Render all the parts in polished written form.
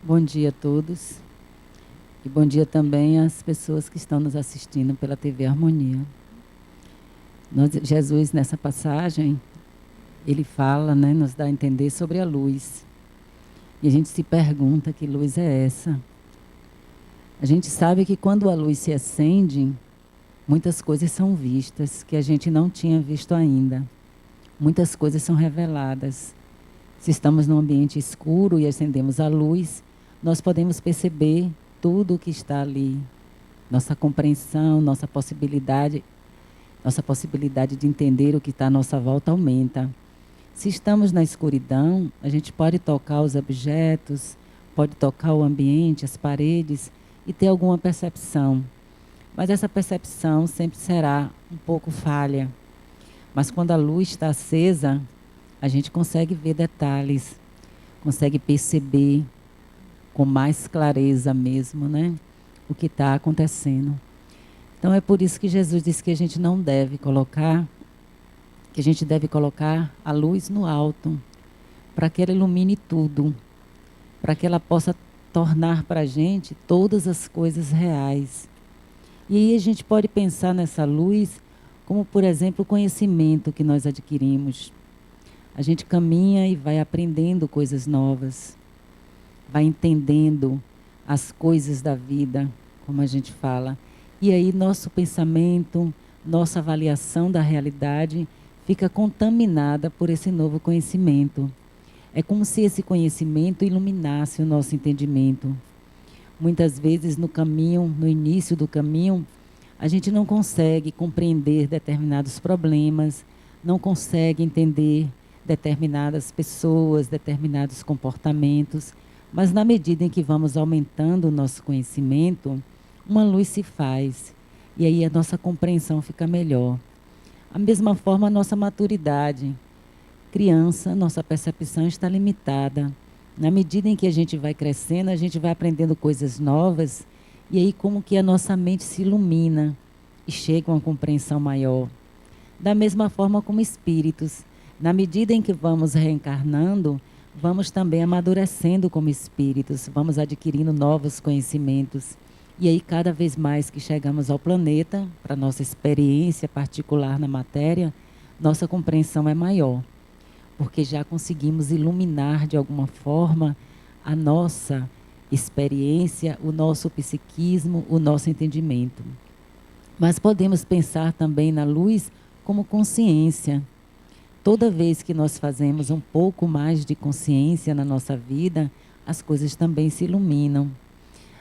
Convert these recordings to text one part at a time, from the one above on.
Bom dia a todos e bom dia também às pessoas que estão nos assistindo pela TV Harmonia. Jesus, nessa passagem, ele fala, nos dá a entender sobre a luz. E a gente se pergunta que luz é essa? A gente sabe que quando a luz se acende, muitas coisas são vistas que a gente não tinha visto ainda. Muitas coisas são reveladas. Se estamos num ambiente escuro e acendemos a luz, nós podemos perceber tudo o que está ali. Nossa compreensão, nossa possibilidade de entender o que está à nossa volta aumenta. Se estamos na escuridão, a gente pode tocar os objetos, pode tocar o ambiente, as paredes e ter alguma percepção. Mas essa percepção sempre será um pouco falha. Mas quando a luz está acesa, a gente consegue ver detalhes, consegue perceber com mais clareza mesmo, o que está acontecendo. Então é por isso que Jesus disse que a gente não deve colocar, que a gente deve colocar a luz no alto, para que ela ilumine tudo, para que ela possa tornar para a gente todas as coisas reais. E aí a gente pode pensar nessa luz como, por exemplo, o conhecimento que nós adquirimos. A gente caminha e vai aprendendo coisas novas, vai entendendo as coisas da vida, como a gente fala. E aí nosso pensamento, nossa avaliação da realidade fica contaminada por esse novo conhecimento. É como se esse conhecimento iluminasse o nosso entendimento. Muitas vezes no caminho, no início do caminho, a gente não consegue compreender determinados problemas, não consegue entender determinadas pessoas, determinados comportamentos, mas na medida em que vamos aumentando o nosso conhecimento, uma luz se faz e aí a nossa compreensão fica melhor. A mesma forma, a nossa maturidade. Criança, nossa percepção está limitada. Na medida em que a gente vai crescendo, a gente vai aprendendo coisas novas e aí como que a nossa mente se ilumina e chega a uma compreensão maior. Da mesma forma como espíritos. Na medida em que vamos reencarnando, vamos também amadurecendo como espíritos, vamos adquirindo novos conhecimentos. E aí, cada vez mais que chegamos ao planeta, para nossa experiência particular na matéria, nossa compreensão é maior, porque já conseguimos iluminar de alguma forma a nossa experiência, o nosso psiquismo, o nosso entendimento. Mas podemos pensar também na luz como consciência. Toda vez que nós fazemos um pouco mais de consciência na nossa vida, as coisas também se iluminam.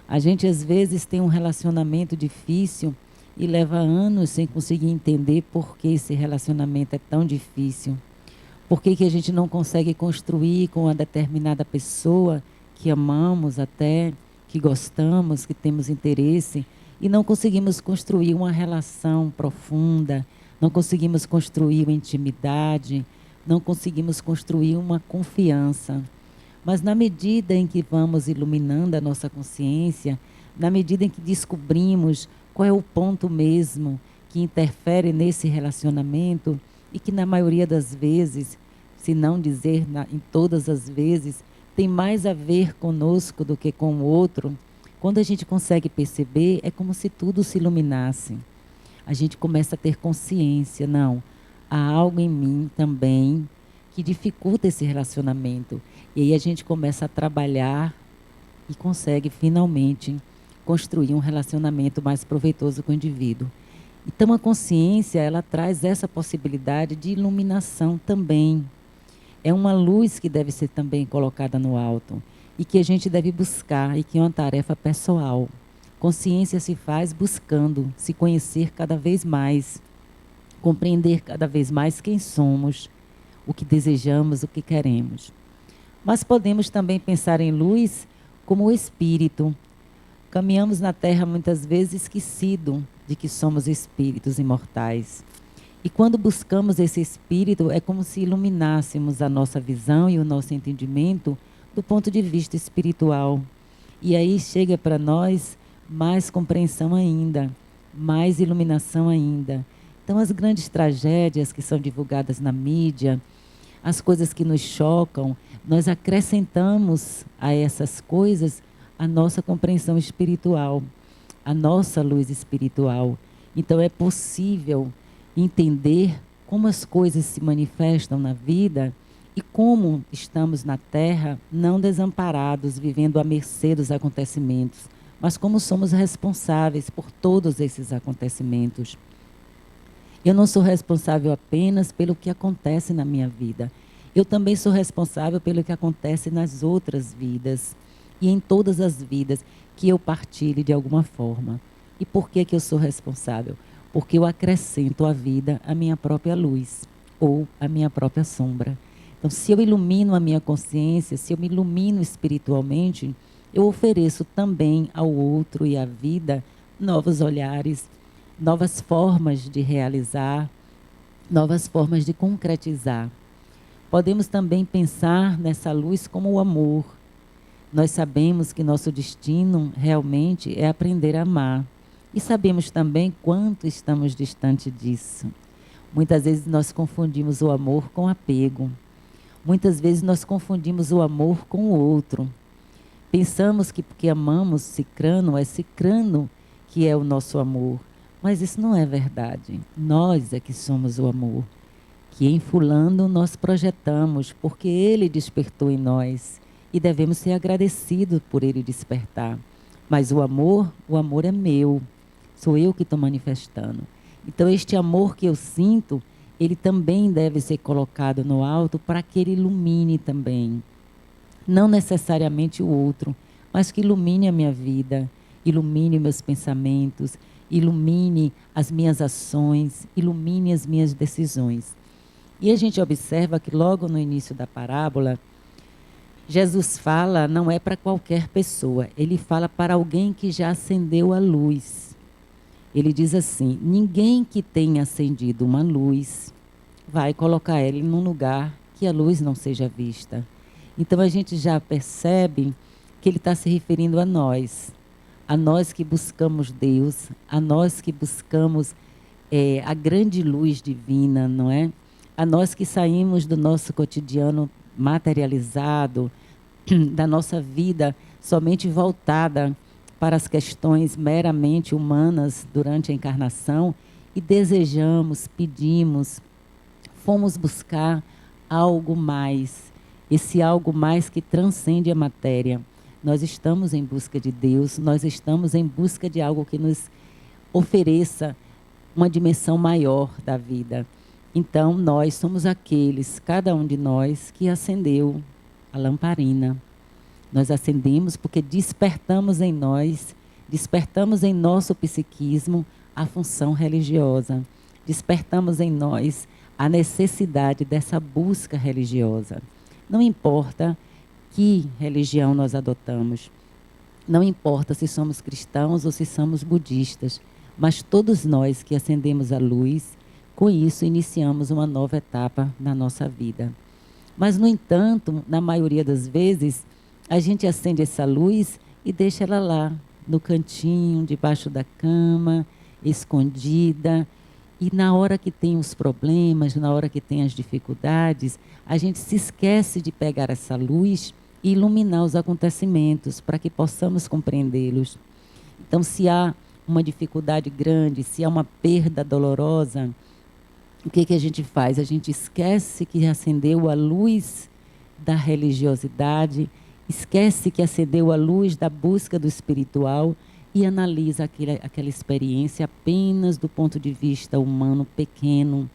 A gente às vezes tem um relacionamento difícil e leva anos sem conseguir entender por que esse relacionamento é tão difícil. Por que a gente não consegue construir com uma determinada pessoa que amamos até, que gostamos, que temos interesse, e não conseguimos construir uma relação profunda, não conseguimos construir uma intimidade, não conseguimos construir uma confiança. Mas na medida em que vamos iluminando a nossa consciência, na medida em que descobrimos qual é o ponto mesmo que interfere nesse relacionamento e que na maioria das vezes, se não dizer em todas as vezes, tem mais a ver conosco do que com o outro, quando a gente consegue perceber, é como se tudo se iluminasse. A gente começa a ter consciência, não, há algo em mim também que dificulta esse relacionamento. E aí a gente começa a trabalhar e consegue finalmente construir um relacionamento mais proveitoso com o indivíduo. Então a consciência, ela traz essa possibilidade de iluminação também. É uma luz que deve ser também colocada no alto e que a gente deve buscar e que é uma tarefa pessoal. Consciência se faz buscando se conhecer cada vez mais, compreender cada vez mais quem somos, o que desejamos, o que queremos. Mas podemos também pensar em luz como o espírito. Caminhamos na Terra muitas vezes esquecido de que somos espíritos imortais. E quando buscamos esse espírito, é como se iluminássemos a nossa visão e o nosso entendimento do ponto de vista espiritual. E aí chega para nós mais compreensão ainda, mais iluminação ainda. Então, as grandes tragédias que são divulgadas na mídia, as coisas que nos chocam, nós acrescentamos a essas coisas a nossa compreensão espiritual, a nossa luz espiritual. Então é possível entender como as coisas se manifestam na vida e como estamos na Terra não desamparados, vivendo à mercê dos acontecimentos, mas como somos responsáveis por todos esses acontecimentos. Eu não sou responsável apenas pelo que acontece na minha vida. Eu também sou responsável pelo que acontece nas outras vidas e em todas as vidas que eu partilhe de alguma forma. E por que eu sou responsável? Porque eu acrescento à vida a minha própria luz ou a minha própria sombra. Então, se eu ilumino a minha consciência, se eu me ilumino espiritualmente, eu ofereço também ao outro e à vida novos olhares, novas formas de realizar, novas formas de concretizar. Podemos também pensar nessa luz como o amor. Nós sabemos que nosso destino realmente é aprender a amar. E sabemos também quanto estamos distante disso. Muitas vezes nós confundimos o amor com apego. Muitas vezes nós confundimos o amor com o outro. Pensamos que porque amamos Cicrano, é Cicrano que é o nosso amor. Mas isso não é verdade. Nós é que somos o amor. Que em fulano nós projetamos, porque ele despertou em nós. E devemos ser agradecidos por ele despertar. Mas o amor é meu. Sou eu que estou manifestando. Então este amor que eu sinto, ele também deve ser colocado no alto para que ele ilumine também. Não necessariamente o outro, mas que ilumine a minha vida, ilumine meus pensamentos, ilumine as minhas ações, ilumine as minhas decisões. E a gente observa que logo no início da parábola, Jesus fala, não é para qualquer pessoa, ele fala para alguém que já acendeu a luz. Ele diz assim: ninguém que tenha acendido uma luz vai colocar ela em um lugar que a luz não seja vista. Então a gente já percebe que ele está se referindo a nós que buscamos Deus, a nós que buscamos a grande luz divina, não é? A nós que saímos do nosso cotidiano materializado, da nossa vida somente voltada para as questões meramente humanas durante a encarnação e desejamos, pedimos, fomos buscar algo mais, esse algo mais que transcende a matéria. Nós estamos em busca de Deus, nós estamos em busca de algo que nos ofereça uma dimensão maior da vida. Então, nós somos aqueles, cada um de nós, que acendeu a lamparina. Nós acendemos porque despertamos em nós, despertamos em nosso psiquismo a função religiosa. Despertamos em nós a necessidade dessa busca religiosa. Não importa que religião nós adotamos, não importa se somos cristãos ou se somos budistas, mas todos nós que acendemos a luz, com isso iniciamos uma nova etapa na nossa vida. Mas, no entanto, na maioria das vezes, a gente acende essa luz e deixa ela lá, no cantinho, debaixo da cama, escondida. E na hora que tem os problemas, na hora que tem as dificuldades, a gente se esquece de pegar essa luz e iluminar os acontecimentos para que possamos compreendê-los. Então, se há uma dificuldade grande, se há uma perda dolorosa, o que a gente faz? A gente esquece que acendeu a luz da religiosidade, esquece que acendeu a luz da busca do espiritual e analisa aquela experiência apenas do ponto de vista humano pequeno,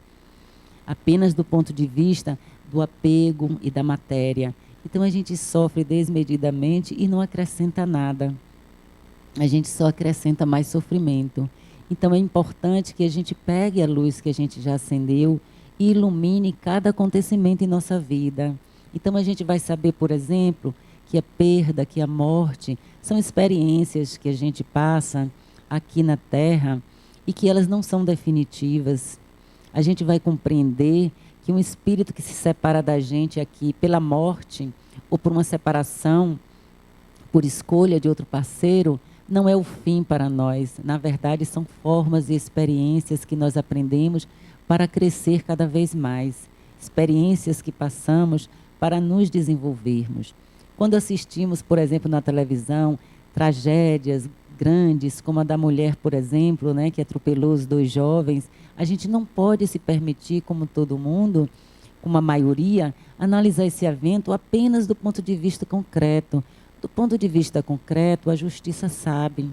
apenas do ponto de vista do apego e da matéria. Então a gente sofre desmedidamente e não acrescenta nada. A gente só acrescenta mais sofrimento. Então é importante que a gente pegue a luz que a gente já acendeu e ilumine cada acontecimento em nossa vida. Então a gente vai saber, por exemplo, que a perda, que a morte são experiências que a gente passa aqui na Terra e que elas não são definitivas. A gente vai compreender que um espírito que se separa da gente aqui pela morte ou por uma separação, por escolha de outro parceiro, não é o fim para nós. Na verdade, são formas e experiências que nós aprendemos para crescer cada vez mais. Experiências que passamos para nos desenvolvermos. Quando assistimos, por exemplo, na televisão, tragédias grandes, como a da mulher, por exemplo, né, que atropelou os 2 jovens, a gente não pode se permitir, como todo mundo, como a maioria, analisar esse evento apenas do ponto de vista concreto. Do ponto de vista concreto, a justiça sabe,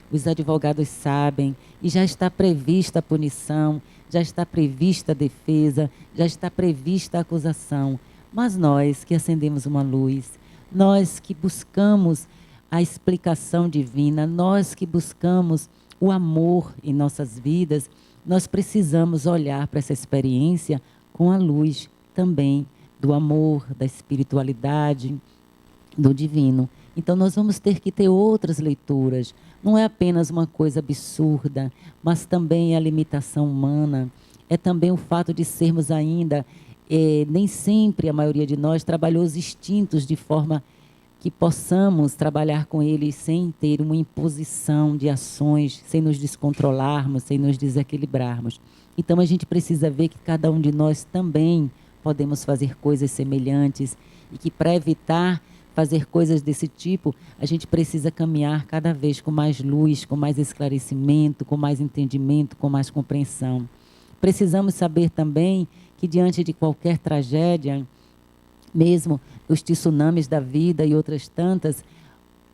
os advogados sabem, e já está prevista a punição, já está prevista a defesa, já está prevista a acusação. Mas nós que acendemos uma luz, nós que buscamos a explicação divina, nós que buscamos o amor em nossas vidas, nós precisamos olhar para essa experiência com a luz também do amor, da espiritualidade, do divino. Então nós vamos ter que ter outras leituras. Não é apenas uma coisa absurda, mas também a limitação humana. É também o fato de sermos ainda, nem sempre a maioria de nós trabalhou os instintos de forma que possamos trabalhar com eles sem ter uma imposição de ações, sem nos descontrolarmos, sem nos desequilibrarmos. Então a gente precisa ver que cada um de nós também podemos fazer coisas semelhantes e que para evitar fazer coisas desse tipo, a gente precisa caminhar cada vez com mais luz, com mais esclarecimento, com mais entendimento, com mais compreensão. Precisamos saber também que diante de qualquer tragédia, mesmo os tsunamis da vida e outras tantas,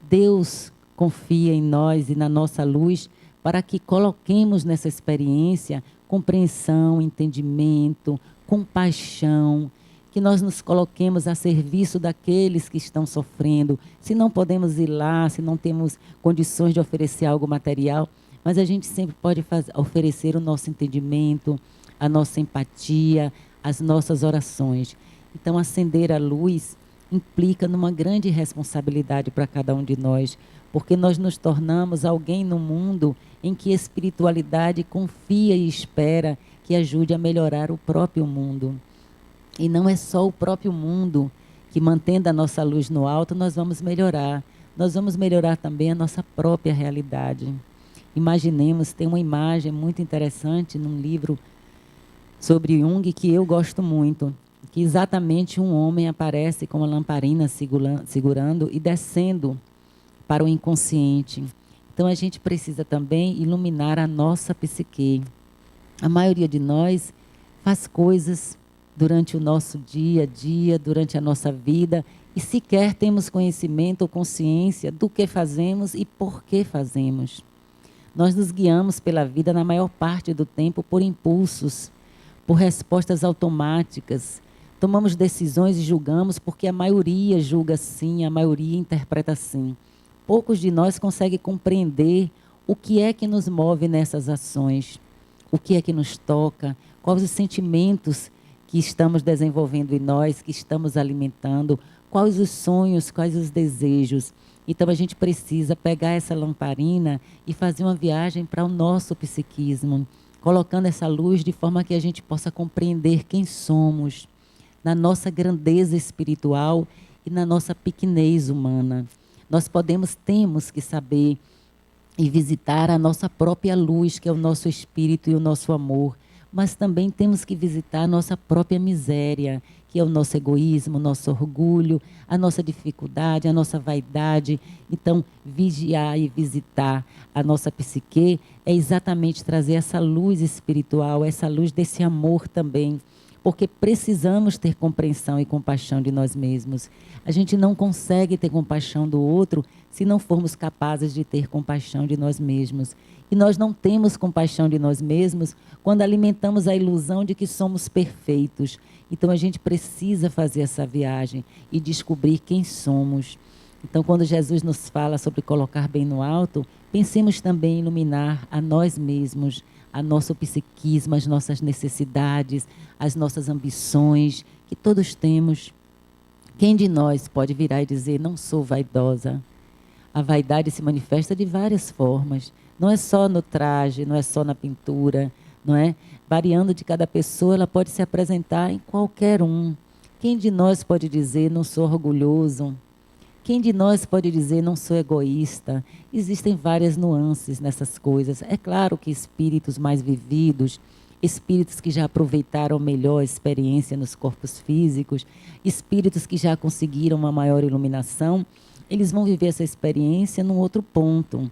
Deus confia em nós e na nossa luz para que coloquemos nessa experiência compreensão, entendimento, compaixão, que nós nos coloquemos a serviço daqueles que estão sofrendo. Se não podemos ir lá, se não temos condições de oferecer algo material, mas a gente sempre pode oferecer o nosso entendimento, a nossa empatia, as nossas orações. Então, acender a luz implica numa grande responsabilidade para cada um de nós, porque nós nos tornamos alguém no mundo em que a espiritualidade confia e espera que ajude a melhorar o próprio mundo. E não é só o próprio mundo que, mantendo a nossa luz no alto, nós vamos melhorar. Nós vamos melhorar também a nossa própria realidade. Imaginemos, tem uma imagem muito interessante num livro sobre Jung que eu gosto muito, que exatamente um homem aparece com uma lamparina segurando e descendo para o inconsciente. Então a gente precisa também iluminar a nossa psique. A maioria de nós faz coisas durante o nosso dia a dia, durante a nossa vida, e sequer temos conhecimento ou consciência do que fazemos e por que fazemos. Nós nos guiamos pela vida na maior parte do tempo por impulsos, por respostas automáticas. Tomamos decisões e julgamos porque a maioria julga assim, a maioria interpreta assim. Poucos de nós conseguem compreender o que é que nos move nessas ações, o que é que nos toca, quais os sentimentos que estamos desenvolvendo em nós, que estamos alimentando, quais os sonhos, quais os desejos. Então a gente precisa pegar essa lamparina e fazer uma viagem para o nosso psiquismo, colocando essa luz de forma que a gente possa compreender quem somos, na nossa grandeza espiritual e na nossa pequenez humana. Nós temos que saber e visitar a nossa própria luz, que é o nosso espírito e o nosso amor, mas também temos que visitar a nossa própria miséria, que é o nosso egoísmo, o nosso orgulho, a nossa dificuldade, a nossa vaidade. Então, vigiar e visitar a nossa psique é exatamente trazer essa luz espiritual, essa luz desse amor também, porque precisamos ter compreensão e compaixão de nós mesmos. A gente não consegue ter compaixão do outro se não formos capazes de ter compaixão de nós mesmos. E nós não temos compaixão de nós mesmos quando alimentamos a ilusão de que somos perfeitos. Então a gente precisa fazer essa viagem e descobrir quem somos. Então, quando Jesus nos fala sobre colocar bem no alto, pensemos também em iluminar a nós mesmos, a nosso psiquismo, as nossas necessidades, as nossas ambições, que todos temos. Quem de nós pode virar e dizer, não sou vaidosa? A vaidade se manifesta de várias formas. Não é só no traje, não é só na pintura, não é? Variando de cada pessoa, ela pode se apresentar em qualquer um. Quem de nós pode dizer, não sou orgulhoso? Quem de nós pode dizer, não sou egoísta? Existem várias nuances nessas coisas. É claro que espíritos mais vividos, espíritos que já aproveitaram melhor a experiência nos corpos físicos, espíritos que já conseguiram uma maior iluminação, eles vão viver essa experiência num outro ponto,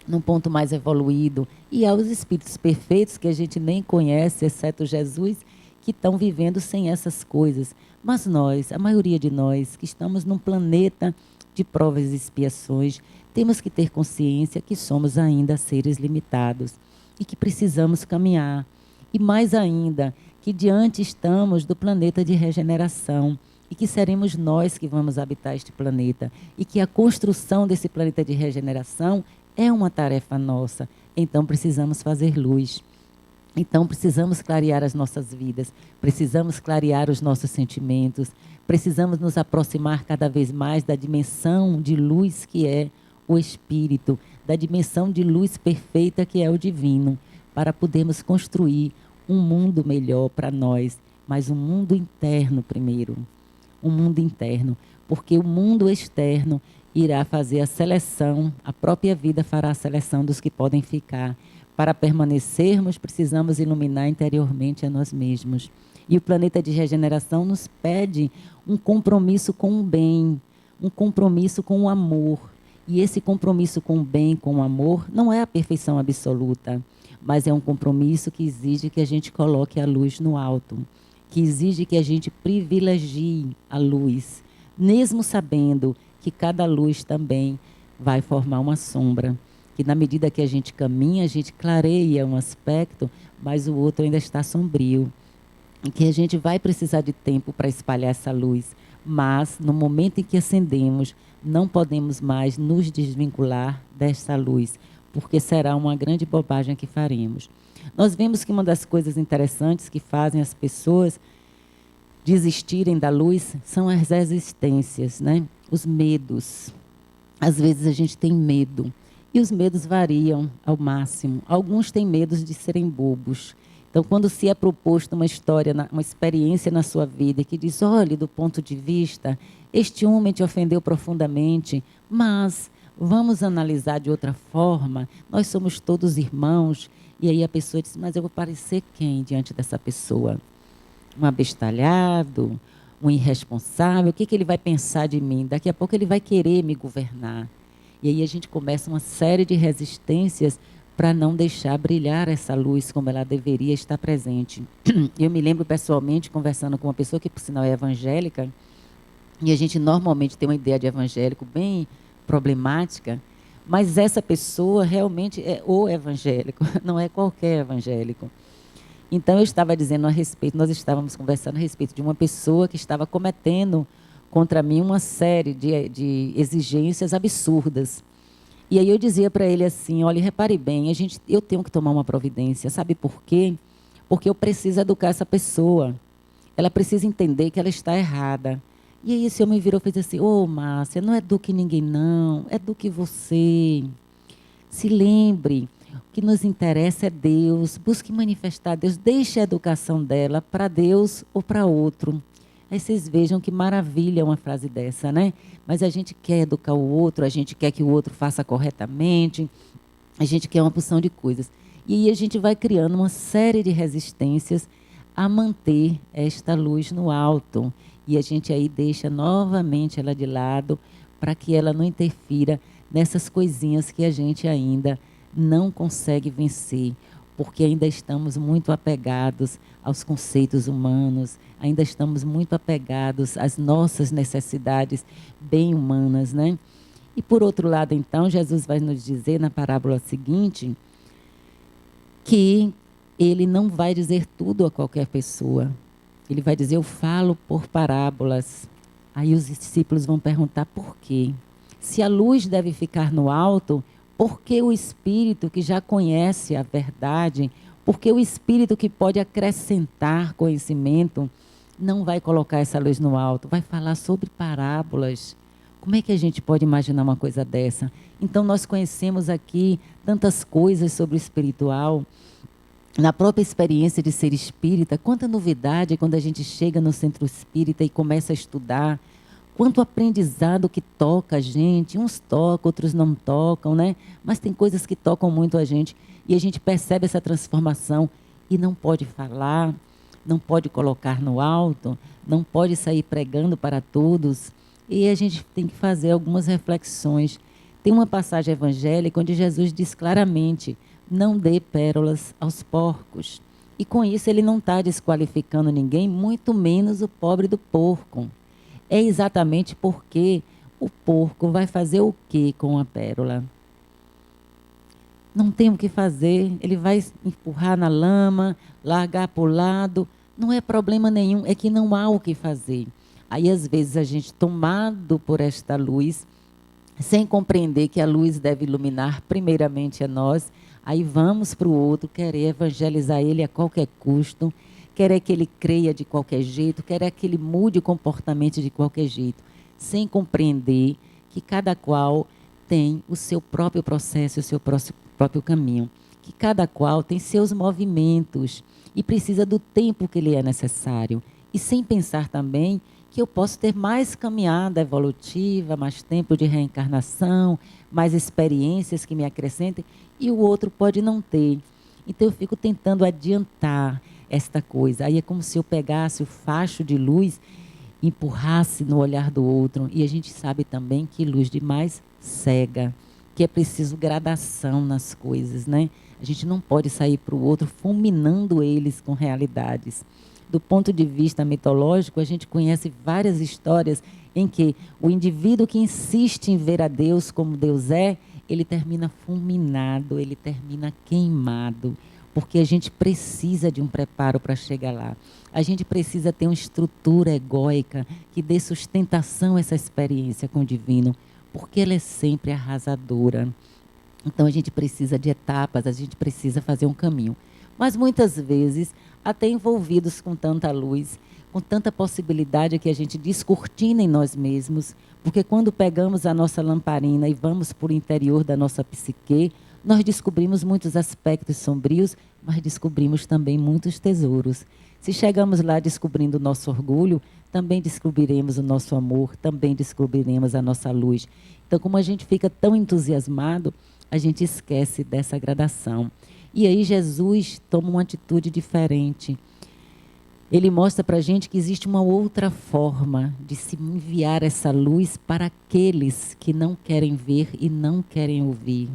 num ponto mais evoluído. E há os espíritos perfeitos que a gente nem conhece, exceto Jesus, que estão vivendo sem essas coisas. Mas nós, a maioria de nós, que estamos num planeta de provas e expiações, temos que ter consciência que somos ainda seres limitados e que precisamos caminhar. E mais ainda, que diante estamos do planeta de regeneração e que seremos nós que vamos habitar este planeta e que a construção desse planeta de regeneração é uma tarefa nossa. Então precisamos fazer luz. Então precisamos clarear as nossas vidas, precisamos clarear os nossos sentimentos, precisamos nos aproximar cada vez mais da dimensão de luz que é o Espírito, da dimensão de luz perfeita que é o divino, para podermos construir um mundo melhor para nós, mas um mundo interno primeiro. Um mundo interno, porque o mundo externo irá fazer a seleção, a própria vida fará a seleção dos que podem ficar. Para permanecermos, precisamos iluminar interiormente a nós mesmos. E o planeta de regeneração nos pede um compromisso com o bem, um compromisso com o amor. E esse compromisso com o bem, com o amor, não é a perfeição absoluta, mas é um compromisso que exige que a gente coloque a luz no alto, que exige que a gente privilegie a luz, mesmo sabendo que cada luz também vai formar uma sombra. Que na medida que a gente caminha, a gente clareia um aspecto, mas o outro ainda está sombrio. E que a gente vai precisar de tempo para espalhar essa luz. Mas, no momento em que acendemos, não podemos mais nos desvincular dessa luz, porque será uma grande bobagem que faremos. Nós vemos que uma das coisas interessantes que fazem as pessoas desistirem da luz são as resistências, né? Os medos. Às vezes a gente tem medo. E os medos variam ao máximo. Alguns têm medos de serem bobos. Então, quando se é proposto uma história, uma experiência na sua vida que diz, olhe, do ponto de vista, este homem te ofendeu profundamente, mas vamos analisar de outra forma, nós somos todos irmãos. E aí a pessoa diz, mas eu vou parecer quem diante dessa pessoa? Um abestalhado, um irresponsável, o que ele vai pensar de mim? Daqui a pouco ele vai querer me governar. E aí a gente começa uma série de resistências para não deixar brilhar essa luz como ela deveria estar presente. Eu me lembro pessoalmente conversando com uma pessoa que, por sinal, é evangélica, e a gente normalmente tem uma ideia de evangélico bem problemática, mas essa pessoa realmente é o evangélico, não é qualquer evangélico. Então eu estava dizendo a respeito, nós estávamos conversando a respeito de uma pessoa que estava cometendo contra mim uma série de exigências absurdas. E aí eu dizia para ele assim, olha, repare bem, eu tenho que tomar uma providência. Sabe por quê? Porque eu preciso educar essa pessoa. Ela precisa entender que ela está errada. E aí esse homem virou e fez assim, ô Márcia, não eduque ninguém não, eduque você. Se lembre, o que nos interessa é Deus, busque manifestar Deus, deixe a educação dela para Deus ou para outro. Aí vocês vejam que maravilha uma frase dessa, né? Mas a gente quer educar o outro, a gente quer que o outro faça corretamente, a gente quer uma porção de coisas. E aí a gente vai criando uma série de resistências a manter esta luz no alto. E a gente aí deixa novamente ela de lado para que ela não interfira nessas coisinhas que a gente ainda não consegue vencer, porque ainda estamos muito apegados aos conceitos humanos, ainda estamos muito apegados às nossas necessidades bem humanas, né? E por outro lado, então, Jesus vai nos dizer na parábola seguinte que ele não vai dizer tudo a qualquer pessoa. Ele vai dizer, eu falo por parábolas. Aí os discípulos vão perguntar por quê? Se a luz deve ficar no alto, por que o Espírito que já conhece a verdade, porque o Espírito que pode acrescentar conhecimento, não vai colocar essa luz no alto, vai falar sobre parábolas. Como é que a gente pode imaginar uma coisa dessa? Então nós conhecemos aqui tantas coisas sobre o espiritual, na própria experiência de ser espírita, quanta novidade quando a gente chega no centro espírita e começa a estudar, quanto aprendizado que toca a gente, uns tocam, outros não tocam, né? Mas tem coisas que tocam muito a gente e a gente percebe essa transformação e não pode falar, não pode colocar no alto, não pode sair pregando para todos. E a gente tem que fazer algumas reflexões. Tem uma passagem evangélica onde Jesus diz claramente: não dê pérolas aos porcos. E com isso ele não está desqualificando ninguém, muito menos o pobre do porco. É exatamente porque o porco vai fazer o que com a pérola? Não tem o que fazer, ele vai empurrar na lama, largar para o lado, não é problema nenhum, é que não há o que fazer. Aí às vezes a gente, tomado por esta luz, sem compreender que a luz deve iluminar primeiramente a nós, aí vamos para o outro, querer evangelizar ele a qualquer custo, querer que ele creia de qualquer jeito, querer que ele mude o comportamento de qualquer jeito, sem compreender que cada qual tem o seu próprio processo, o seu próprio caminho, que cada qual tem seus movimentos e precisa do tempo que lhe é necessário. E sem pensar também que eu posso ter mais caminhada evolutiva, mais tempo de reencarnação, mais experiências que me acrescentem, e o outro pode não ter. Então eu fico tentando adiantar esta coisa. Aí é como se eu pegasse o facho de luz e empurrasse no olhar do outro. E a gente sabe também que luz demais cega, que é preciso gradação nas coisas, né? A gente não pode sair para o outro fulminando eles com realidades. Do ponto de vista mitológico, a gente conhece várias histórias em que o indivíduo que insiste em ver a Deus como Deus é, ele termina fulminado, ele termina queimado, porque a gente precisa de um preparo para chegar lá. A gente precisa ter uma estrutura egóica que dê sustentação a essa experiência com o divino, porque ela é sempre arrasadora. Então a gente precisa de etapas, a gente precisa fazer um caminho. Mas muitas vezes, até envolvidos com tanta luz, com tanta possibilidade que a gente descortina em nós mesmos, porque quando pegamos a nossa lamparina e vamos por o interior da nossa psique, nós descobrimos muitos aspectos sombrios, mas descobrimos também muitos tesouros. Se chegamos lá descobrindo o nosso orgulho, também descobriremos o nosso amor, também descobriremos a nossa luz. Então, como a gente fica tão entusiasmado, a gente esquece dessa gradação. E aí Jesus toma uma atitude diferente. Ele mostra para a gente que existe uma outra forma de se enviar essa luz para aqueles que não querem ver e não querem ouvir.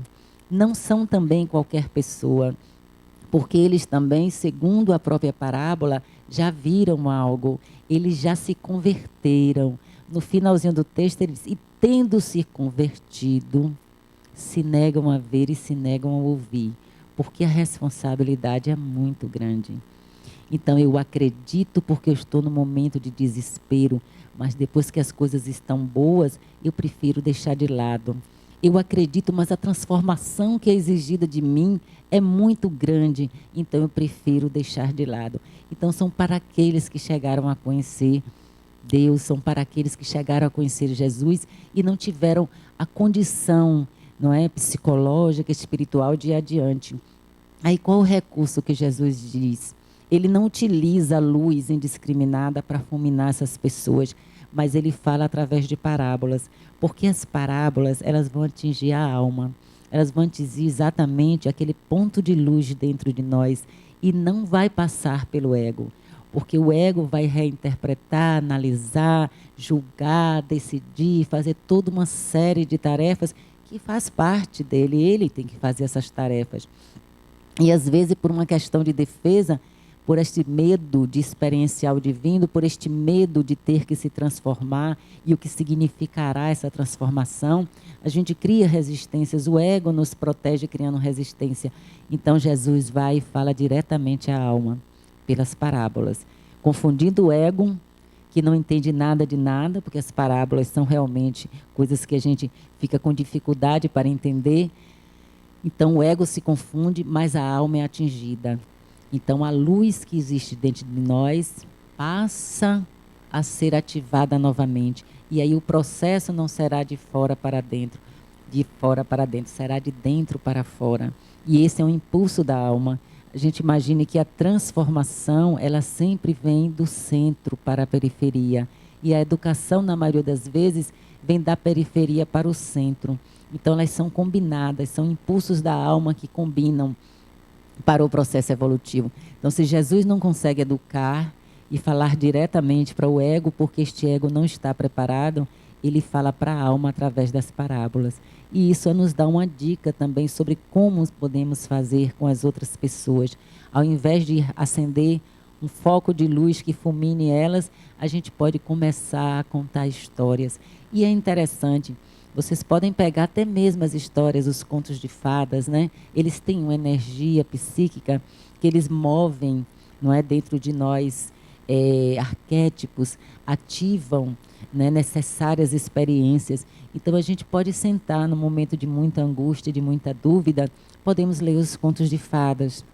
Não são também qualquer pessoa, porque eles também, segundo a própria parábola, já viram algo, eles já se converteram. No finalzinho do texto, ele diz: e tendo se convertido, se negam a ver e se negam a ouvir, porque a responsabilidade é muito grande. Então eu acredito porque eu estou no momento de desespero, mas depois que as coisas estão boas, eu prefiro deixar de lado. Eu acredito, mas a transformação que é exigida de mim é muito grande, então eu prefiro deixar de lado. Então são para aqueles que chegaram a conhecer Deus, são para aqueles que chegaram a conhecer Jesus e não tiveram a condição, não é, psicológica, espiritual de ir adiante. Aí qual o recurso que Jesus diz? Ele não utiliza a luz indiscriminada para fulminar essas pessoas, mas ele fala através de parábolas, porque as parábolas elas vão atingir a alma, elas vão atingir exatamente aquele ponto de luz dentro de nós e não vai passar pelo ego, porque o ego vai reinterpretar, analisar, julgar, decidir, fazer toda uma série de tarefas que faz parte dele, ele tem que fazer essas tarefas. E às vezes por uma questão de defesa, por este medo de experienciar o divino, por este medo de ter que se transformar e o que significará essa transformação, a gente cria resistências, o ego nos protege criando resistência. Então Jesus vai e fala diretamente à alma, pelas parábolas, confundindo o ego, que não entende nada de nada, porque as parábolas são realmente coisas que a gente fica com dificuldade para entender. Então o ego se confunde, mas a alma é atingida. Então a luz que existe dentro de nós passa a ser ativada novamente. E aí o processo não será de fora para dentro, será de dentro para fora. E esse é um impulso da alma. A gente imagine que a transformação, ela sempre vem do centro para a periferia. E a educação, na maioria das vezes, vem da periferia para o centro. Então elas são combinadas, são impulsos da alma que combinam. para o processo evolutivo. Então, se Jesus não consegue educar e falar diretamente para o ego, porque este ego não está preparado, ele fala para a alma através das parábolas. E isso nos dá uma dica também sobre como podemos fazer com as outras pessoas. Ao invés de acender um foco de luz que fulmine elas, a gente pode começar a contar histórias. E é interessante, vocês podem pegar até mesmo as histórias, os contos de fadas, né? Eles têm uma energia psíquica que eles movem, não é, dentro de nós, arquétipos, ativam, né, necessárias experiências. Então a gente pode sentar no momento de muita angústia, de muita dúvida, podemos ler os contos de fadas,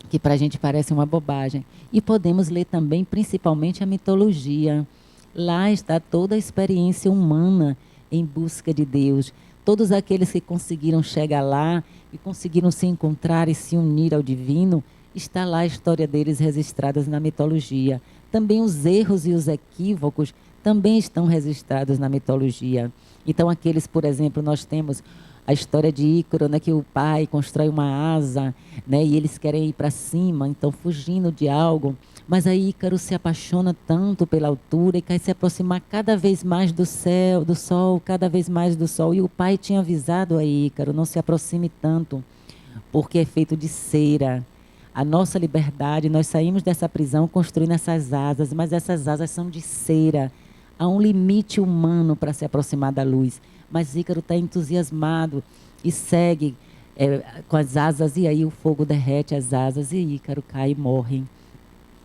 que para a gente parece uma bobagem. E podemos ler também, principalmente, a mitologia. Lá está toda a experiência humana em busca de Deus. Todos aqueles que conseguiram chegar lá e conseguiram se encontrar e se unir ao divino, está lá a história deles registradas na mitologia. Também os erros e os equívocos também estão registrados na mitologia. Então, aqueles, por exemplo, nós temos a história de Ícaro, né, que o pai constrói uma asa, né, e eles querem ir para cima, então fugindo de algo. Mas aí Ícaro se apaixona tanto pela altura e quer se aproximar cada vez mais do céu, do sol, cada vez mais do sol. E o pai tinha avisado a Ícaro, não se aproxime tanto, porque é feito de cera. A nossa liberdade, nós saímos dessa prisão construindo essas asas, mas essas asas são de cera. Há um limite humano para se aproximar da luz. Mas Ícaro está entusiasmado e segue com as asas, e aí o fogo derrete as asas e Ícaro cai e morre.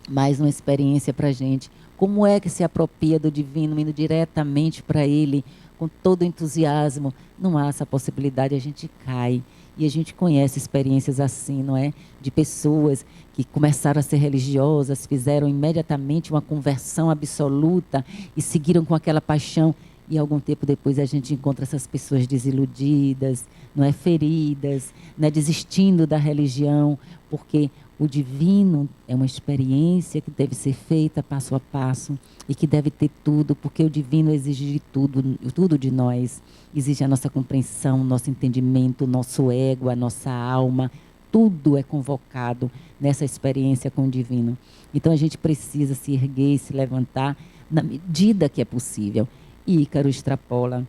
Mais uma experiência para a gente. Como é que se apropria do divino, indo diretamente para ele, com todo entusiasmo? Não há essa possibilidade, a gente cai. E a gente conhece experiências assim, não é? De pessoas que começaram a ser religiosas, fizeram imediatamente uma conversão absoluta e seguiram com aquela paixão. E algum tempo depois a gente encontra essas pessoas desiludidas, não é, feridas, né, desistindo da religião, porque o divino é uma experiência que deve ser feita passo a passo e que deve ter tudo, porque o divino exige de tudo, tudo de nós. Exige a nossa compreensão, o nosso entendimento, o nosso ego, a nossa alma. Tudo é convocado nessa experiência com o divino. Então a gente precisa se erguer e se levantar na medida que é possível. E Ícaro extrapola.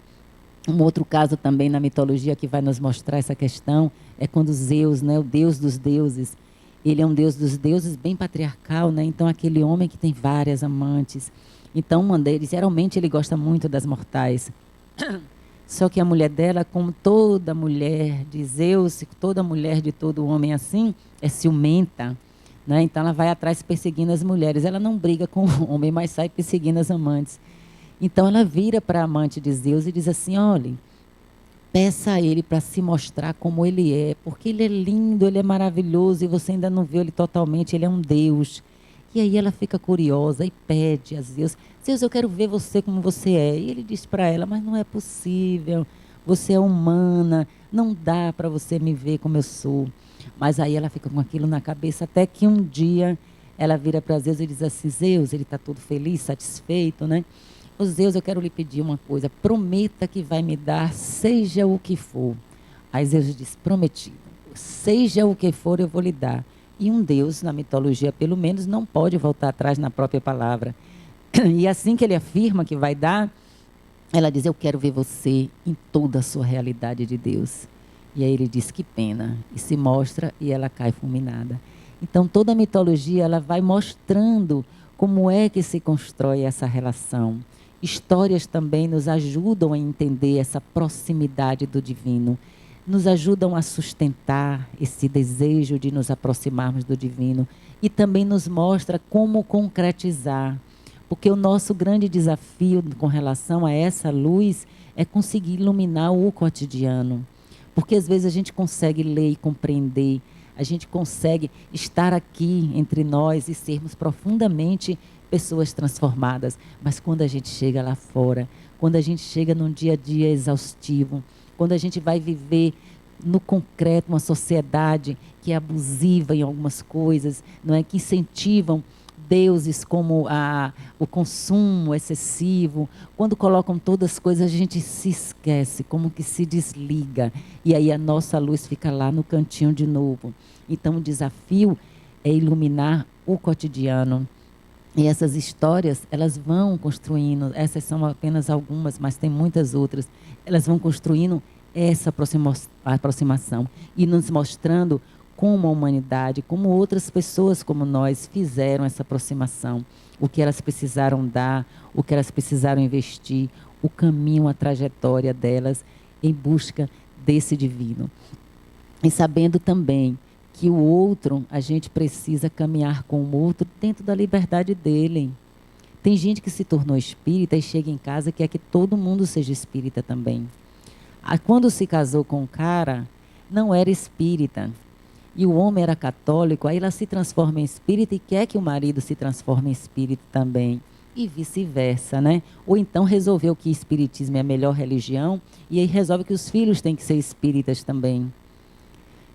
Um outro caso também na mitologia que vai nos mostrar essa questão é quando Zeus, né, o deus dos deuses, ele é um deus dos deuses bem patriarcal, né? Então aquele homem que tem várias amantes. Então uma deles, geralmente ele gosta muito das mortais. Só que a mulher dela, como toda mulher de Zeus, toda mulher de todo homem assim, é ciumenta, né? Então ela vai atrás perseguindo as mulheres. Ela não briga com o homem, mas sai perseguindo as amantes. Então ela vira para a amante de Zeus e diz assim: olhe, peça a ele para se mostrar como ele é, porque ele é lindo, ele é maravilhoso e você ainda não viu ele totalmente, ele é um Deus. E aí ela fica curiosa e pede a Zeus: Zeus, eu quero ver você como você é. E ele diz para ela: mas não é possível, você é humana, não dá para você me ver como eu sou. Mas aí ela fica com aquilo na cabeça, até que um dia ela vira para Zeus e diz assim: Zeus, ele está todo feliz, satisfeito, né? Ô Zeus, eu quero lhe pedir uma coisa, prometa que vai me dar seja o que for. Aí Zeus diz: prometido, seja o que for eu vou lhe dar. E um Deus, na mitologia pelo menos, não pode voltar atrás na própria palavra. E assim que ele afirma que vai dar, ela diz: eu quero ver você em toda a sua realidade de Deus. E aí ele diz: que pena. E se mostra e ela cai fulminada. Então toda a mitologia ela vai mostrando como é que se constrói essa relação. Histórias também nos ajudam a entender essa proximidade do divino, nos ajudam a sustentar esse desejo de nos aproximarmos do divino e também nos mostra como concretizar, porque o nosso grande desafio com relação a essa luz é conseguir iluminar o cotidiano, porque às vezes a gente consegue ler e compreender, a gente consegue estar aqui entre nós e sermos profundamente pessoas transformadas, mas quando a gente chega lá fora, quando a gente chega num dia a dia exaustivo, quando a gente vai viver no concreto uma sociedade que é abusiva em algumas coisas, não é, que incentivam deuses como o consumo excessivo. Quando colocam todas as coisas, a gente se esquece, como que se desliga. E aí a nossa luz fica lá no cantinho de novo. Então o desafio é iluminar o cotidiano. E essas histórias, elas vão construindo, essas são apenas algumas, mas tem muitas outras. Elas vão construindo essa aproximação e nos mostrando como a humanidade, como outras pessoas como nós fizeram essa aproximação, o que elas precisaram dar, o que elas precisaram investir, o caminho, a trajetória delas em busca desse divino. E sabendo também que o outro, a gente precisa caminhar com o outro dentro da liberdade dele. Tem gente que se tornou espírita e chega em casa e quer que todo mundo seja espírita também. Quando se casou com um cara, não era espírita. E o homem era católico, aí ela se transforma em espírita e quer que o marido se transforme em espírita também. E vice-versa, né? Ou então resolveu que espiritismo é a melhor religião e aí resolve que os filhos têm que ser espíritas também.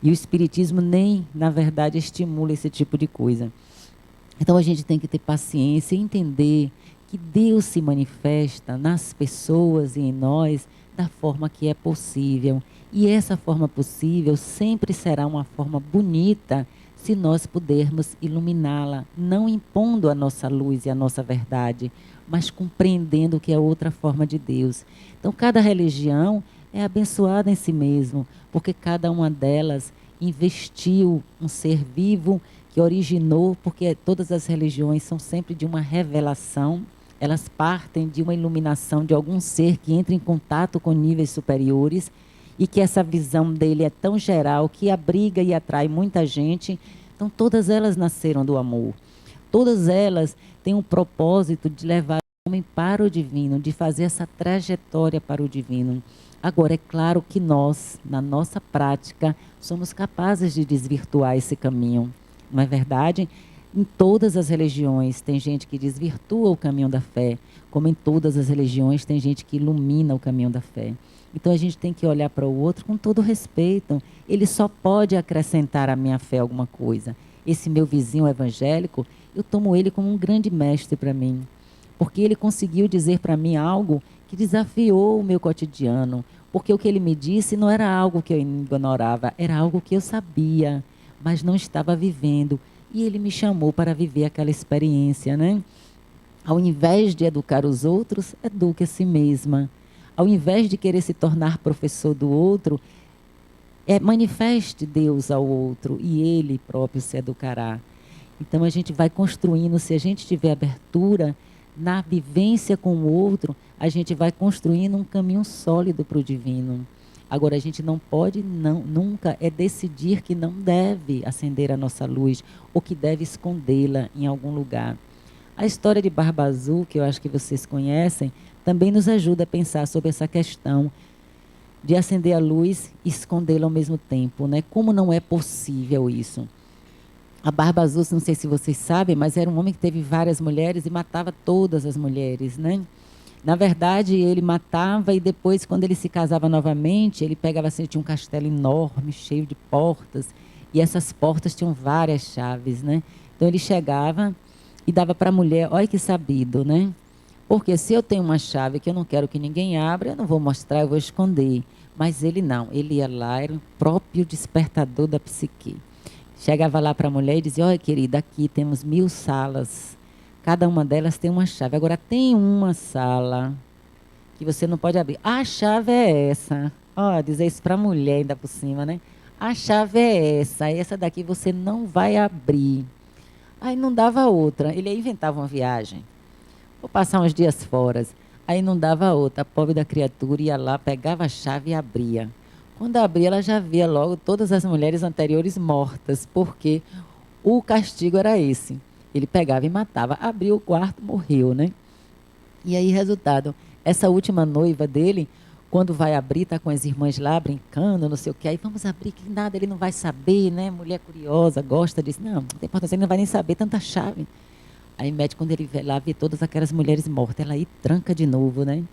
E o espiritismo nem, na verdade, estimula esse tipo de coisa. Então a gente tem que ter paciência e entender que Deus se manifesta nas pessoas e em nós da forma que é possível. E essa forma possível sempre será uma forma bonita se nós pudermos iluminá-la, não impondo a nossa luz e a nossa verdade, mas compreendendo que é outra forma de Deus. Então cada religião é abençoada em si mesmo, porque cada uma delas investiu um ser vivo que originou, porque todas as religiões são sempre de uma revelação, elas partem de uma iluminação de algum ser que entra em contato com níveis superiores e que essa visão dele é tão geral que abriga e atrai muita gente. Então todas elas nasceram do amor. Todas elas têm um propósito de levar o homem para o divino, de fazer essa trajetória para o divino. Agora, é claro que nós, na nossa prática, somos capazes de desvirtuar esse caminho. Não é verdade? Em todas as religiões tem gente que desvirtua o caminho da fé, como em todas as religiões tem gente que ilumina o caminho da fé. Então a gente tem que olhar para o outro com todo respeito. Ele só pode acrescentar à minha fé alguma coisa. Esse meu vizinho evangélico, eu tomo ele como um grande mestre para mim, porque ele conseguiu dizer para mim algo que desafiou o meu cotidiano, porque o que ele me disse não era algo que eu ignorava, era algo que eu sabia, mas não estava vivendo. E ele me chamou para viver aquela experiência, né? Ao invés de educar os outros, eduque a si mesma. Ao invés de querer se tornar professor do outro, manifeste Deus ao outro e ele próprio se educará. Então a gente vai construindo, se a gente tiver abertura na vivência com o outro, a gente vai construindo um caminho sólido para o divino. Agora, a gente não pode, nunca, decidir que não deve acender a nossa luz ou que deve escondê-la em algum lugar. A história de Barba Azul, que eu acho que vocês conhecem, também nos ajuda a pensar sobre essa questão de acender a luz e escondê-la ao mesmo tempo, né? Como não é possível isso? A Barba Azul, não sei se vocês sabem, mas era um homem que teve várias mulheres e matava todas as mulheres, né? Na verdade, ele matava e depois, quando ele se casava novamente, ele pegava assim, tinha um castelo enorme, cheio de portas, e essas portas tinham várias chaves, né? Então ele chegava e dava para a mulher, olha que sabido, né? Porque se eu tenho uma chave que eu não quero que ninguém abra, eu não vou mostrar, eu vou esconder. Mas ele não, ele ia lá, era o próprio despertador da psique. Chegava lá para a mulher e dizia, olha querida, aqui temos 1000 salas. Cada uma delas tem uma chave. Agora, tem uma sala que você não pode abrir. A chave é essa. Ó, dizer isso para a mulher ainda por cima, né? A chave é essa. Essa daqui você não vai abrir. Aí não dava outra. Ele inventava uma viagem. Vou passar uns dias fora. Aí não dava outra. A pobre da criatura ia lá, pegava a chave e abria. Quando abria, ela já via logo todas as mulheres anteriores mortas, porque o castigo era esse. Ele pegava e matava, abriu o quarto, morreu, né? E aí, resultado, essa última noiva dele, quando vai abrir, tá com as irmãs lá brincando, não sei o quê, aí vamos abrir que nada, ele não vai saber, né? Mulher curiosa, gosta disso. Não tem importância, ele não vai nem saber, tanta chave. Aí mete, quando ele vê lá, vê todas aquelas mulheres mortas, ela aí tranca de novo, né?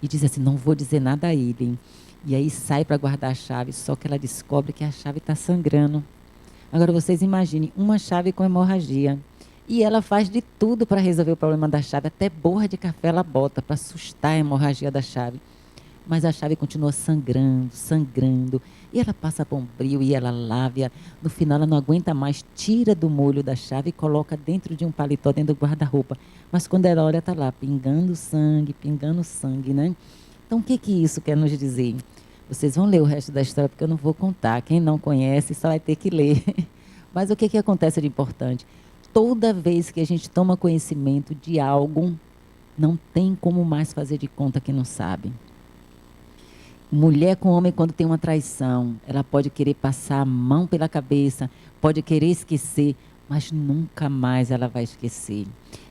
E diz assim, não vou dizer nada a ele. E aí sai para guardar a chave, só que ela descobre que a chave está sangrando. Agora vocês imaginem, uma chave com hemorragia. E ela faz de tudo para resolver o problema da chave. Até borra de café ela bota para assustar a hemorragia da chave. Mas a chave continua sangrando, sangrando. E ela passa bombril e ela lava. No final ela não aguenta mais, tira do molho da chave e coloca dentro de um paletó, dentro do guarda-roupa. Mas quando ela olha, está lá, pingando sangue, né? Então o que isso quer nos dizer? Vocês vão ler o resto da história, porque eu não vou contar. Quem não conhece só vai ter que ler. Mas o que acontece de importante? Toda vez que a gente toma conhecimento de algo, não tem como mais fazer de conta que não sabe. Mulher com homem, quando tem uma traição, ela pode querer passar a mão pela cabeça, pode querer esquecer, mas nunca mais ela vai esquecer.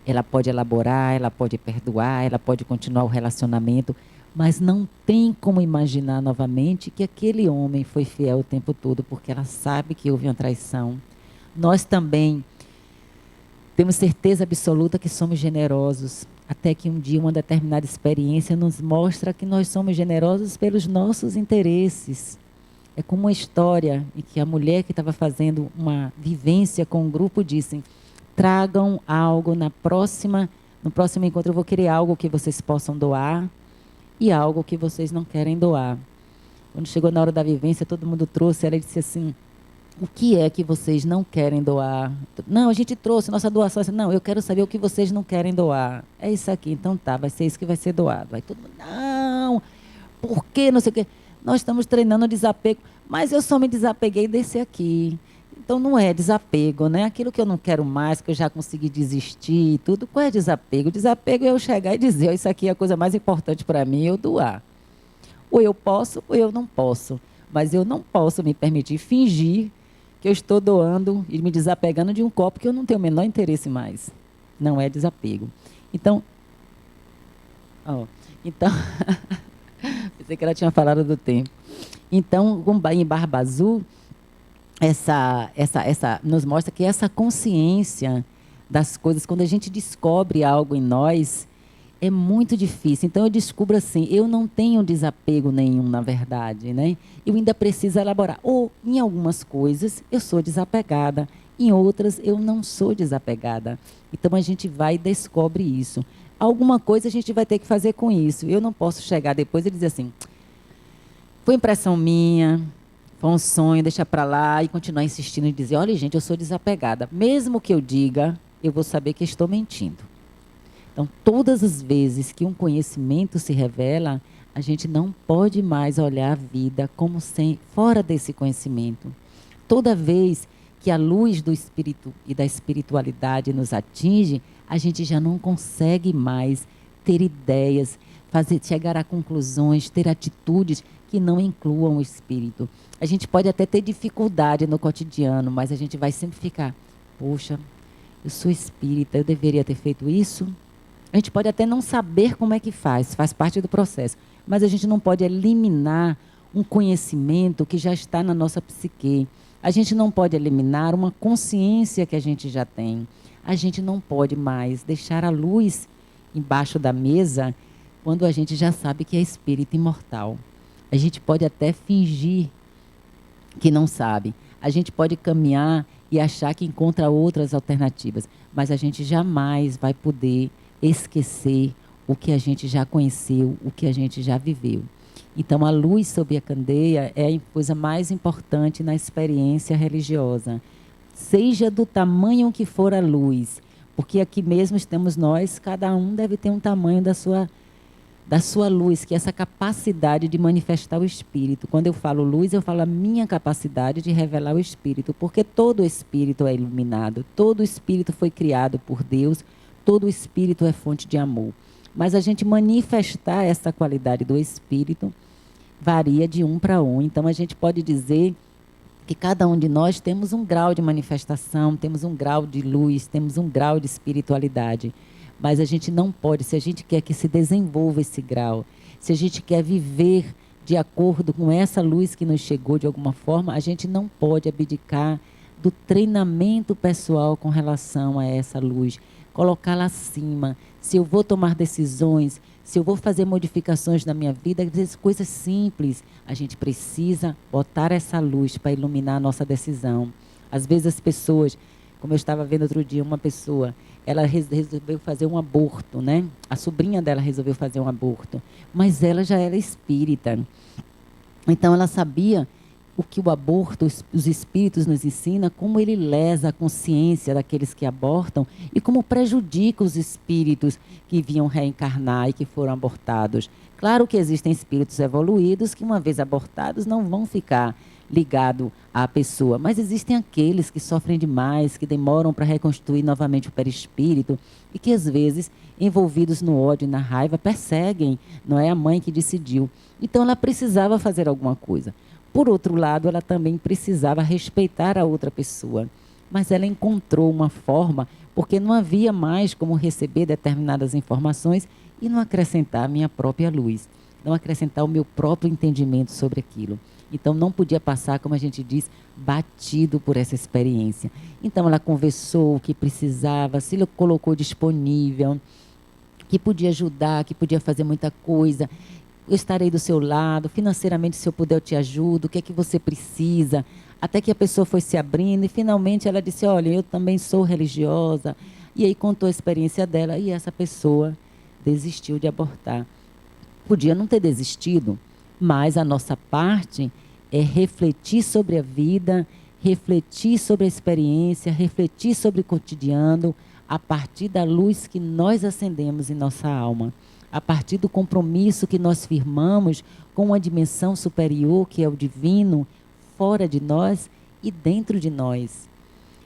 Ela pode elaborar, ela pode perdoar, ela pode continuar o relacionamento, mas não tem como imaginar novamente que aquele homem foi fiel o tempo todo, porque ela sabe que houve uma traição. Nós também temos certeza absoluta que somos generosos, até que um dia uma determinada experiência nos mostra que nós somos generosos pelos nossos interesses. É como uma história em que a mulher que estava fazendo uma vivência com um grupo disse: tragam algo no próximo encontro eu vou querer algo que vocês possam doar e algo que vocês não querem doar. Quando chegou na hora da vivência, todo mundo trouxe, ela disse assim: o que é que vocês não querem doar? Não, a gente trouxe nossa doação. Não, eu quero saber o que vocês não querem doar. É isso aqui, então tá, vai ser isso que vai ser doado. Aí todo mundo, não, por quê? Não sei o quê. Nós estamos treinando desapego, mas eu só me desapeguei desse aqui. Então não é desapego, né? Aquilo que eu não quero mais, que eu já consegui desistir e tudo. Qual é desapego? Desapego é eu chegar e dizer: isso aqui é a coisa mais importante para mim, eu doar. Ou eu posso, ou eu não posso. Mas eu não posso me permitir fingir que eu estou doando e me desapegando de um copo que eu não tenho o menor interesse mais. Não é desapego. Então, pensei que ela tinha falado do tempo. Então, em Barba Azul, essa nos mostra que essa consciência das coisas, quando a gente descobre algo em nós, é muito difícil. Então eu descubro assim, eu não tenho desapego nenhum, na verdade, né? Eu ainda preciso elaborar. Ou em algumas coisas eu sou desapegada, em outras eu não sou desapegada. Então a gente vai e descobre isso. Alguma coisa a gente vai ter que fazer com isso. Eu não posso chegar depois e dizer assim: foi impressão minha, foi um sonho, deixa para lá, e continuar insistindo e dizer: olha, gente, eu sou desapegada. Mesmo que eu diga, eu vou saber que estou mentindo. Então, todas as vezes que um conhecimento se revela, a gente não pode mais olhar a vida como fora desse conhecimento. Toda vez que a luz do espírito e da espiritualidade nos atinge, a gente já não consegue mais ter ideias, chegar a conclusões, ter atitudes que não incluam o espírito. A gente pode até ter dificuldade no cotidiano, mas a gente vai sempre ficar: poxa, eu sou espírita, eu deveria ter feito isso? A gente pode até não saber como é que faz parte do processo, mas a gente não pode eliminar um conhecimento que já está na nossa psique. A gente não pode eliminar uma consciência que a gente já tem. A gente não pode mais deixar a luz embaixo da mesa quando a gente já sabe que é espírito imortal. A gente pode até fingir que não sabe. A gente pode caminhar e achar que encontra outras alternativas, mas a gente jamais vai poder esquecer o que a gente já conheceu, o que a gente já viveu. Então, a luz sob a candeia é a coisa mais importante na experiência religiosa. Seja do tamanho que for a luz, porque aqui mesmo estamos nós, cada um deve ter um tamanho da sua luz, que é essa capacidade de manifestar o Espírito. Quando eu falo luz, eu falo a minha capacidade de revelar o Espírito, porque todo Espírito é iluminado, todo Espírito foi criado por Deus, todo Espírito é fonte de amor. Mas a gente manifestar essa qualidade do Espírito varia de um para um. Então, a gente pode dizer que cada um de nós temos um grau de manifestação, temos um grau de luz, temos um grau de espiritualidade. Mas a gente não pode, se a gente quer que se desenvolva esse grau, se a gente quer viver de acordo com essa luz que nos chegou de alguma forma, a gente não pode abdicar do treinamento pessoal com relação a essa luz, colocá-la acima. Se eu vou tomar decisões, se eu vou fazer modificações na minha vida, às vezes coisas simples, a gente precisa botar essa luz para iluminar a nossa decisão. Às vezes as pessoas Como eu estava vendo outro dia, uma pessoa, ela resolveu fazer um aborto, né? A sobrinha dela resolveu fazer um aborto, mas ela já era espírita. Então ela sabia o que o aborto, os espíritos nos ensina, como ele lesa a consciência daqueles que abortam e como prejudica os espíritos que vinham reencarnar e que foram abortados. Claro que existem espíritos evoluídos que, uma vez abortados, não vão ficar ligados à pessoa, mas existem aqueles que sofrem demais, que demoram para reconstruir novamente o perispírito e que, às vezes, envolvidos no ódio e na raiva, perseguem, não é a mãe que decidiu. Então ela precisava fazer alguma coisa. Por outro lado, ela também precisava respeitar a outra pessoa. Mas ela encontrou uma forma, porque não havia mais como receber determinadas informações e não acrescentar a minha própria luz, não acrescentar o meu próprio entendimento sobre aquilo. Então não podia passar, como a gente diz, batido por essa experiência. Então ela conversou o que precisava, se colocou disponível, que podia ajudar, que podia fazer muita coisa. Eu estarei do seu lado, financeiramente, se eu puder, eu te ajudo, o que é que você precisa? Até que a pessoa foi se abrindo e finalmente ela disse, olha, eu também sou religiosa. E aí contou a experiência dela e essa pessoa desistiu de abortar. Podia não ter desistido, mas a nossa parte é refletir sobre a vida, refletir sobre a experiência, refletir sobre o cotidiano, a partir da luz que nós acendemos em nossa alma, a partir do compromisso que nós firmamos com uma dimensão superior, que é o divino, fora de nós e dentro de nós.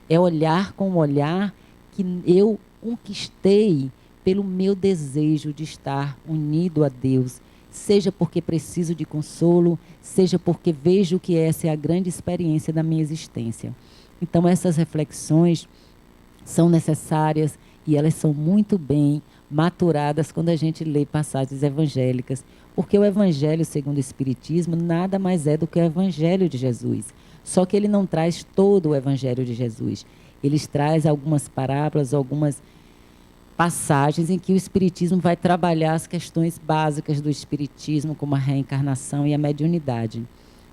É olhar com o olhar que eu conquistei pelo meu desejo de estar unido a Deus, seja porque preciso de consolo, seja porque vejo que essa é a grande experiência da minha existência. Então essas reflexões são necessárias e elas são muito bem maturadas quando a gente lê passagens evangélicas, porque o Evangelho segundo o Espiritismo nada mais é do que o Evangelho de Jesus, só que ele não traz todo o Evangelho de Jesus, ele traz algumas parábolas, algumas passagens em que o Espiritismo vai trabalhar as questões básicas do Espiritismo, como a reencarnação e a mediunidade.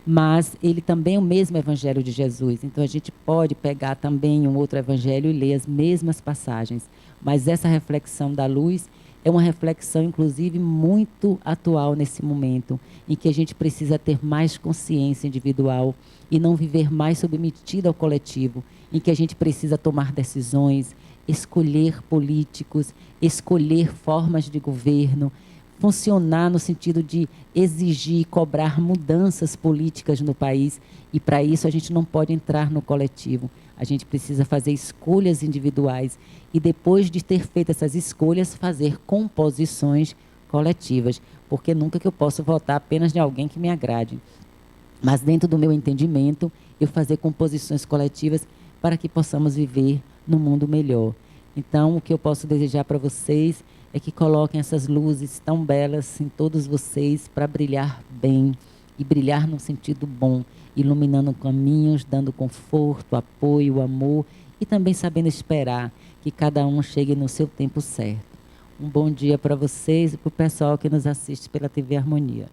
Mas ele também é o mesmo Evangelho de Jesus. Então a gente pode pegar também um outro Evangelho e ler as mesmas passagens. Mas essa reflexão da luz é uma reflexão, inclusive, muito atual nesse momento, em que a gente precisa ter mais consciência individual e não viver mais submetido ao coletivo, em que a gente precisa tomar decisões, escolher políticos, escolher formas de governo, funcionar no sentido de exigir, cobrar mudanças políticas no país. E para isso a gente não pode entrar no coletivo. A gente precisa fazer escolhas individuais e depois de ter feito essas escolhas, fazer composições coletivas. Porque nunca que eu posso votar apenas de alguém que me agrade. Mas dentro do meu entendimento, eu fazer composições coletivas para que possamos viver num mundo melhor. Então, o que eu posso desejar para vocês é que coloquem essas luzes tão belas em todos vocês para brilhar bem e brilhar num sentido bom, iluminando caminhos, dando conforto, apoio, amor e também sabendo esperar que cada um chegue no seu tempo certo. Um bom dia para vocês e para o pessoal que nos assiste pela TV Harmonia.